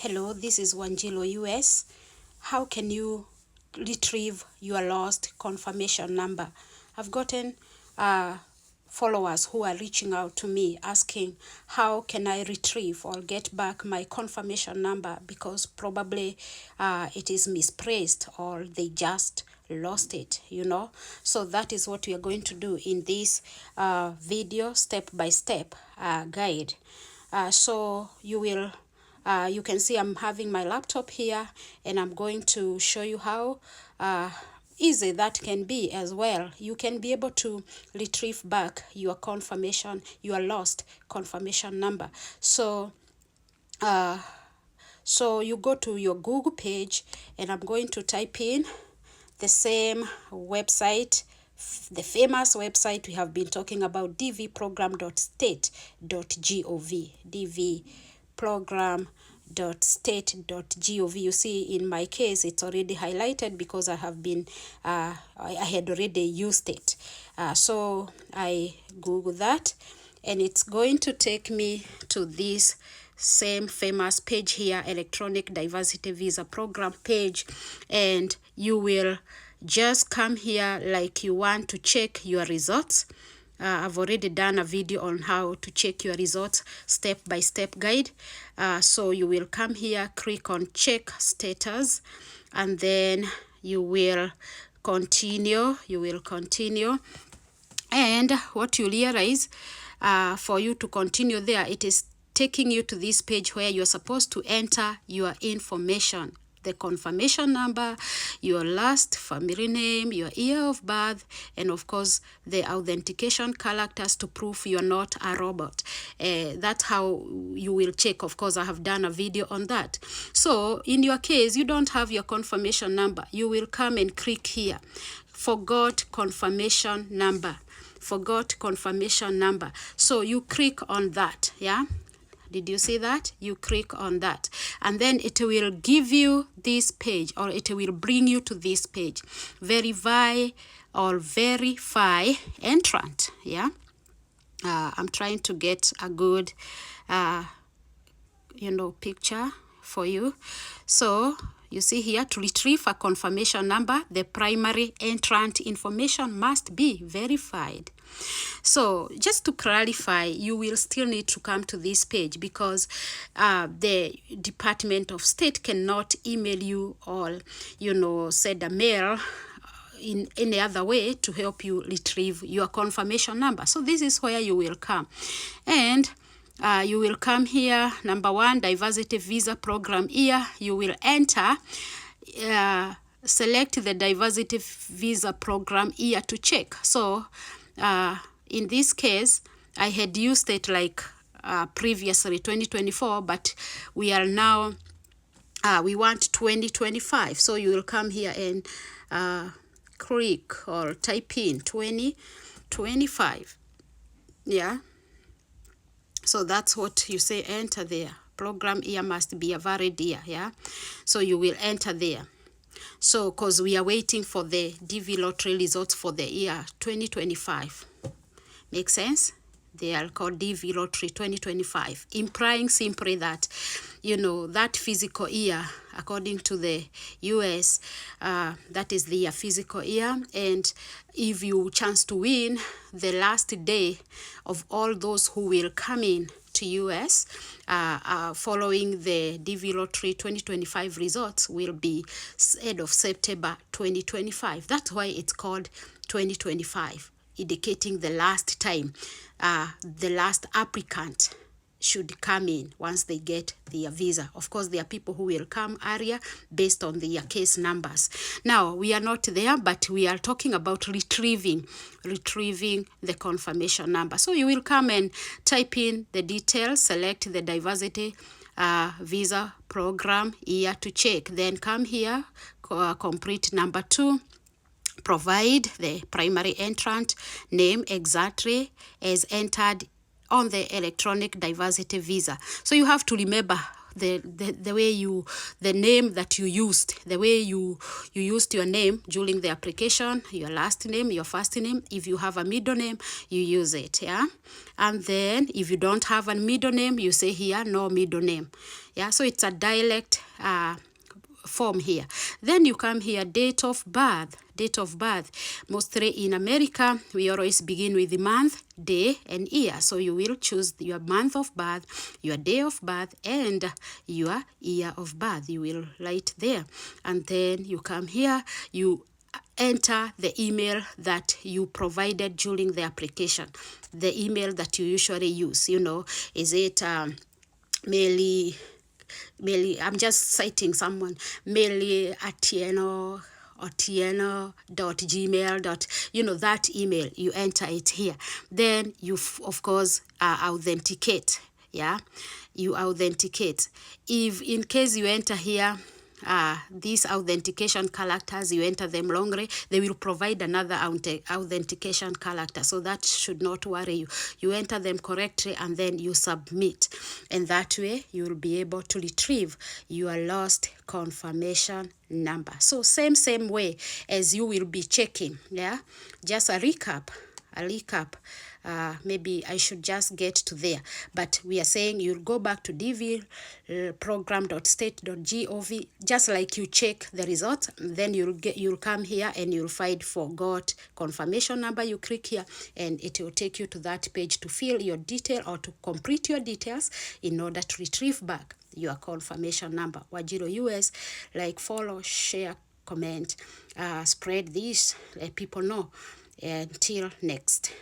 Hello, this is Wanjilo US. How can you retrieve your lost confirmation number? I've gotten followers who are reaching out to me asking how can I retrieve or get back my confirmation number because probably it is misplaced or they just lost it, So that is what we are going to do in this video step-by-step guide. So you can see I'm having my laptop here and I'm going to show you how easy that can be as well. You can be able to retrieve back your lost confirmation number. So you go to your Google page and I'm going to type in the same website, the famous website we have been talking about, dvprogram.state.gov, dvprogram.state.gov. You see, in my case, it's already highlighted because I had already used it. So I Google that, and it's going to take me to this same famous page here, electronic diversity visa program page, and you will just come here like you want to check your results. I've already done a video on how to check your results, step-by-step guide. So you will come here, click on check status, and then you will continue. And what you'll realize, for you to continue there, it is taking you to this page where you're supposed to enter your information, the confirmation number, your last family name, your year of birth, and of course the authentication characters to prove you're not a robot. That's how you will check. Of course, I have done a video on that. So in your case, you don't have your confirmation number, you will come and click here, forgot confirmation number. So you click on that. Did you see that? You click on that, and then it will give you this page, or it will bring you to this page, verify entrant. I'm trying to get a good picture for you. So you see here, to retrieve a confirmation number, the primary entrant information must be verified. So just to clarify, you will still need to come to this page because the Department of State cannot email you or, send a mail in any other way to help you retrieve your confirmation number. So this is where you will come. And you will come here, number 1, diversity visa program year. You will enter, select the diversity visa program year to check. So in this case, I had used it like previously 2024, but we are now, we want 2025. So you will come here and click or type in 2025. So that's what you say, enter there. Program year must be a valid year, So you will enter there. So, because we are waiting for the DV lottery results for the year 2025. Make sense? They are called DV lottery 2025, implying simply that, that physical year, according to the US, that is the physical year. And if you chance to win, the last day of all those who will come in to US following the DV lottery 2025 results will be end of September 2025. That's why it's called 2025, indicating the last time the last applicant should come in once they get their visa. Of course, there are people who will come earlier based on their case numbers. Now, we are not there, but we are talking about retrieving the confirmation number. So you will come and type in the details, select the diversity visa program year to check. Then come here, complete number 2. Provide the primary entrant name exactly as entered on the electronic diversity visa. So you have to remember the name that you used, the way you used your name during the application, your last name, your first name. If you have a middle name, you use it, And then if you don't have a middle name, you say here, no middle name. Yeah, so it's a dialect form here. Then you come here, date of birth. Date of birth. Mostly in America, we always begin with the month, day, and year. So you will choose your month of birth, your day of birth, and your year of birth. You will write there. And then you come here, you enter the email that you provided during the application, the email that you usually use. You know, is it Meli, I'm just citing someone, Meli Atieno, otieno.gmail. You know, that email, you enter it here. Then you, of course, authenticate. Yeah, you authenticate. If in case you enter here, these authentication characters, you enter them wrongly, they will provide another authentication character. So that should not worry you. You enter them correctly and then you submit. And that way you will be able to retrieve your lost confirmation number. So same way as you will be checking. Yeah, just a recap. Maybe I should just get to there, but we are saying you'll go back to dvprogram.state.gov, just like you check the results. Then you'll come here and you'll find forgot confirmation number. You click here and it will take you to that page to fill your detail or to complete your details in order to retrieve back your confirmation number. Wajiro US, like, follow, share, comment, spread this, let people know. Until next.